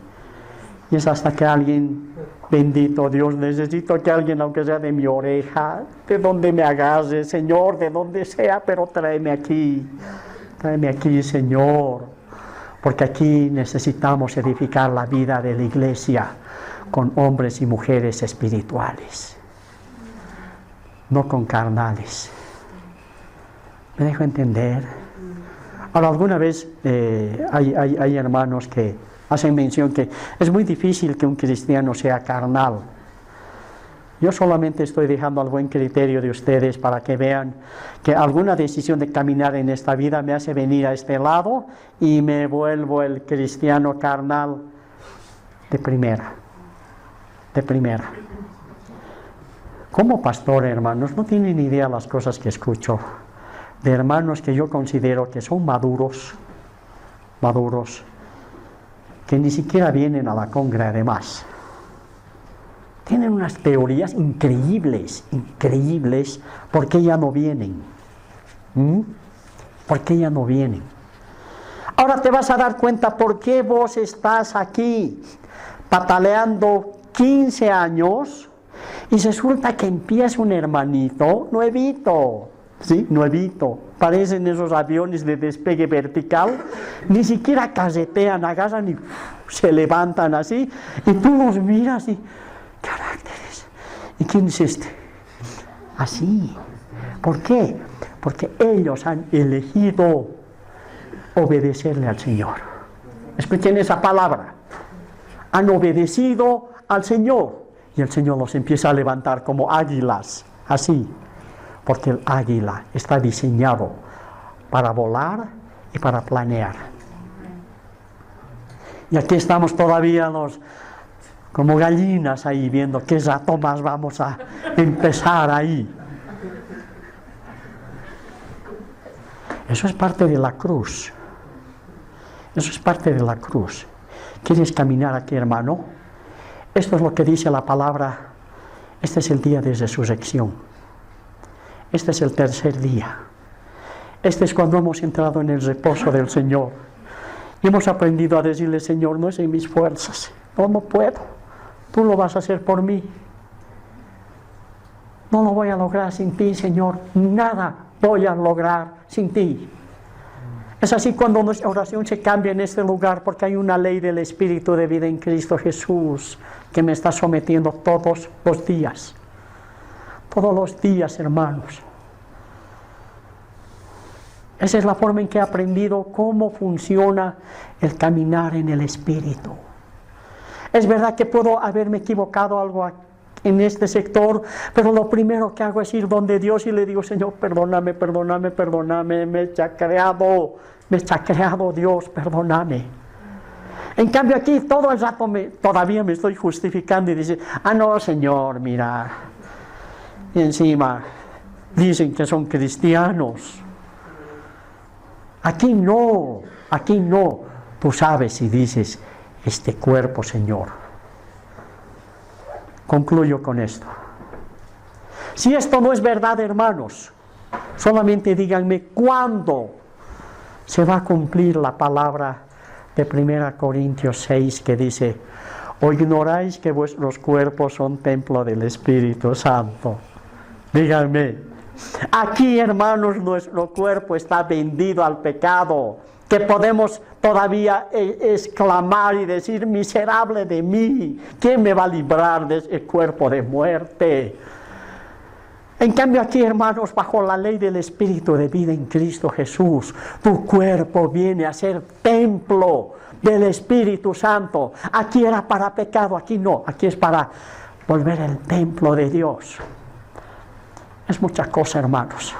Y es hasta que alguien, bendito Dios, necesito que alguien, aunque sea de mi oreja, de donde me agarre, Señor, de donde sea, pero tráeme aquí. Tráeme aquí, Señor. Porque aquí necesitamos edificar la vida de la iglesia con hombres y mujeres espirituales. No con carnales. ¿Me dejo entender? Ahora, alguna vez hay hermanos que hacen mención que es muy difícil que un cristiano sea carnal. Yo solamente estoy dejando al buen criterio de ustedes para que vean que alguna decisión de caminar en esta vida me hace venir a este lado y me vuelvo el cristiano carnal de primera. De primera. Como pastor, hermanos, no tienen idea las cosas que escucho de hermanos que yo considero que son maduros, que ni siquiera vienen a la congre además. Tienen unas teorías increíbles, ¿por qué ya no vienen? ¿Por qué ya no vienen? Ahora te vas a dar cuenta por qué vos estás aquí pataleando 15 años y resulta que empieza un hermanito nuevito, ¿sí? Nuevito. Parecen esos aviones de despegue vertical, ni siquiera casetean, agarran y se levantan así, y tú los miras y caracteres. ¿Y quién es este? Así. ¿Por qué? Porque ellos han elegido obedecerle al Señor. Escuchen esa palabra. Han obedecido al Señor. Y el Señor los empieza a levantar como águilas. Así. Porque el águila está diseñado para volar y para planear. Y aquí estamos todavía como gallinas ahí viendo qué rato más vamos a empezar ahí. Eso es parte de la cruz. Eso es parte de la cruz. ¿Quieres caminar aquí, hermano? Esto es lo que dice la palabra. Este es el día de resurrección. Este es el tercer día. Este es cuando hemos entrado en el reposo del Señor. Y hemos aprendido a decirle, Señor, no es en mis fuerzas. No puedo. Tú lo vas a hacer por mí. No lo voy a lograr sin ti, Señor. Nada voy a lograr sin ti. Es así cuando nuestra oración se cambia en este lugar, porque hay una ley del Espíritu de vida en Cristo Jesús que me está sometiendo todos los días. Todos los días, hermanos. Esa es la forma en que he aprendido cómo funciona el caminar en el Espíritu. Es verdad que puedo haberme equivocado algo en este sector, pero lo primero que hago es ir donde Dios y le digo, Señor, perdóname, me he chacreado Dios, perdóname. En cambio aquí todo el rato todavía me estoy justificando y dice, no, Señor, mira, y encima dicen que son cristianos. Aquí no, tú sabes y dices, este cuerpo, Señor. Concluyo con esto. Si esto no es verdad, hermanos, solamente díganme cuándo se va a cumplir la palabra de 1 Corintios 6 que dice, ¿o ignoráis que vuestros cuerpos son templo del Espíritu Santo? Díganme, aquí, hermanos, nuestro cuerpo está vendido al pecado, que podemos todavía exclamar y decir, miserable de mí, ¿quién me va a librar de ese cuerpo de muerte? En cambio aquí, hermanos, bajo la ley del Espíritu de vida en Cristo Jesús, tu cuerpo viene a ser templo del Espíritu Santo. Aquí era para pecado, aquí no, aquí es para volver el templo de Dios. Es mucha cosa, hermanos.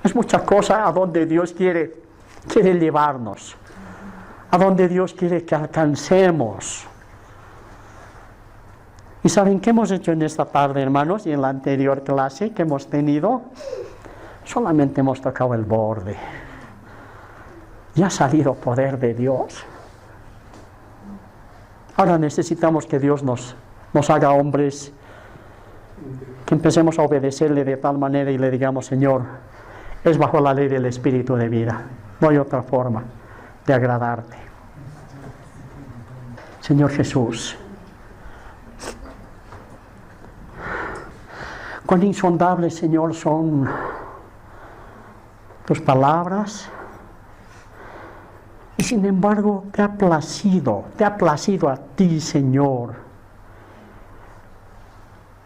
Es mucha cosa a donde Dios quiere llevarnos, a donde Dios quiere que alcancemos. ¿Y saben qué hemos hecho en esta tarde, hermanos? Y en la anterior clase que hemos tenido, solamente hemos tocado el borde. Ya ha salido poder de Dios. Ahora necesitamos que Dios nos haga hombres, que empecemos a obedecerle de tal manera y le digamos, Señor, es bajo la ley del Espíritu de vida. No hay otra forma de agradarte. Señor Jesús, cuán insondables, Señor, son tus palabras. Y sin embargo, te ha placido a ti, Señor,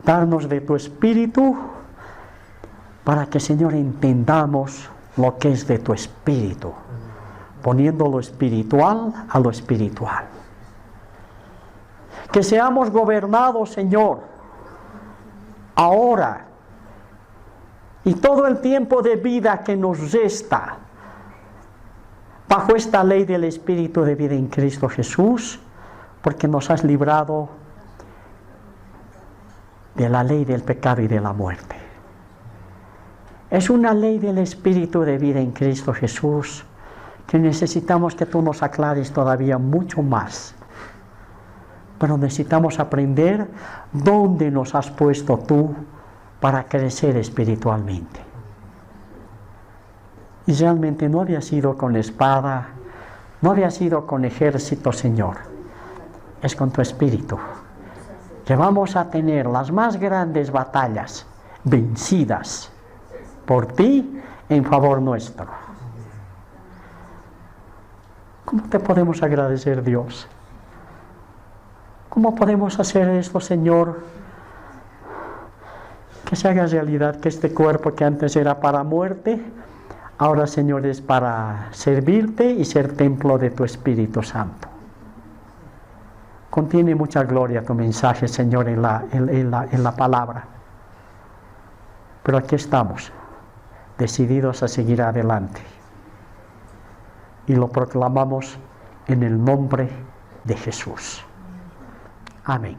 darnos de tu Espíritu para que, Señor, entendamos lo que es de tu Espíritu, poniendo lo espiritual a lo espiritual. Que seamos gobernados, Señor, ahora y todo el tiempo de vida que nos resta, bajo esta ley del Espíritu de vida en Cristo Jesús, porque nos has librado de la ley del pecado y de la muerte. Es una ley del Espíritu de vida en Cristo Jesús que necesitamos que tú nos aclares todavía mucho más. Pero necesitamos aprender dónde nos has puesto tú para crecer espiritualmente. Y realmente no había sido con espada, no había sido con ejército, Señor. Es con tu Espíritu que vamos a tener las más grandes batallas vencidas por ti en favor nuestro. ¿Cómo te podemos agradecer, Dios? ¿Cómo podemos hacer esto, Señor? Que se haga realidad que este cuerpo que antes era para muerte, ahora, Señor, es para servirte y ser templo de tu Espíritu Santo. Contiene mucha gloria tu mensaje, Señor, en la palabra. Pero aquí estamos, decididos a seguir adelante. Y lo proclamamos en el nombre de Jesús. Amén.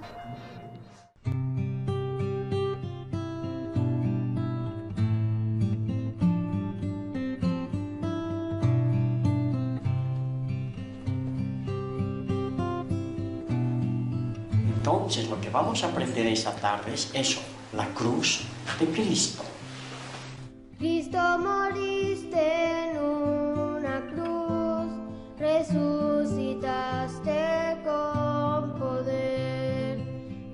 Entonces, lo que vamos a aprender esta tarde es eso, la cruz de Cristo. Cristo, moriste en una cruz, resucitaste con poder.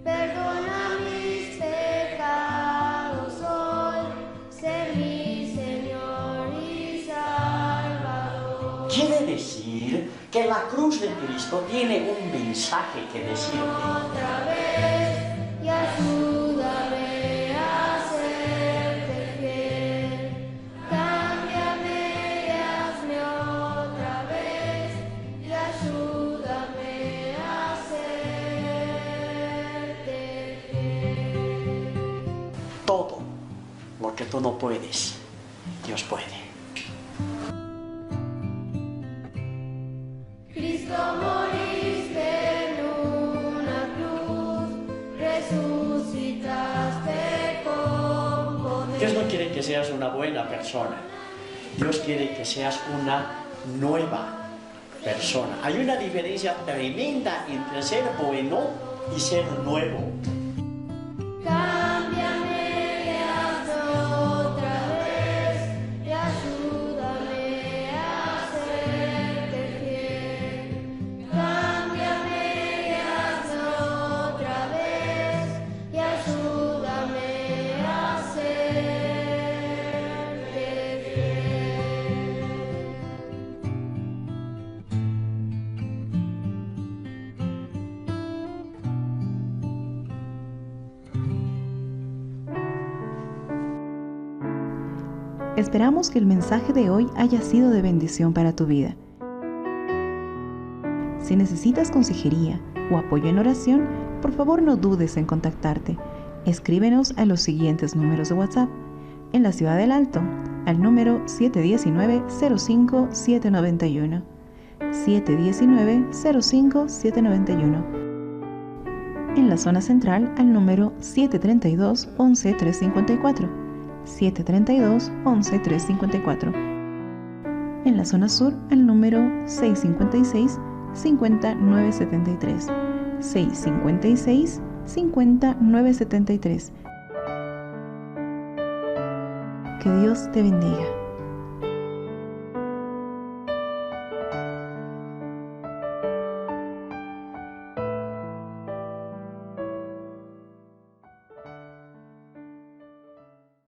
Perdona mis pecados hoy, sé mi Señor y Salvador. Quiere decir que la cruz de Cristo tiene un mensaje que decirte. Otra vez y ayúdame a serte fiel. Cámbiame y hazme otra vez y ayúdame a serte fiel. Todo lo que tú no puedes, Dios puede. Cristo, moriste en una cruz, resucitaste con poder. Dios no quiere que seas una buena persona. Dios quiere que seas una nueva persona. Hay una diferencia tremenda entre ser bueno y ser nuevo. Cámbiame y hazme otra vez y ayúdame a serte fiel. Cámbiame y hazme otra vez y ayúdame a serte fiel. Esperamos que el mensaje de hoy haya sido de bendición para tu vida. Si necesitas consejería o apoyo en oración, por favor no dudes en contactarte. Escríbenos a los siguientes números de WhatsApp. En la Ciudad del Alto, al número 719-05-791. 719-05-791. En la zona central, al número 732-11-354. 732-11-354. En la zona sur, al número 656-5973. 656-5973. Que Dios te bendiga.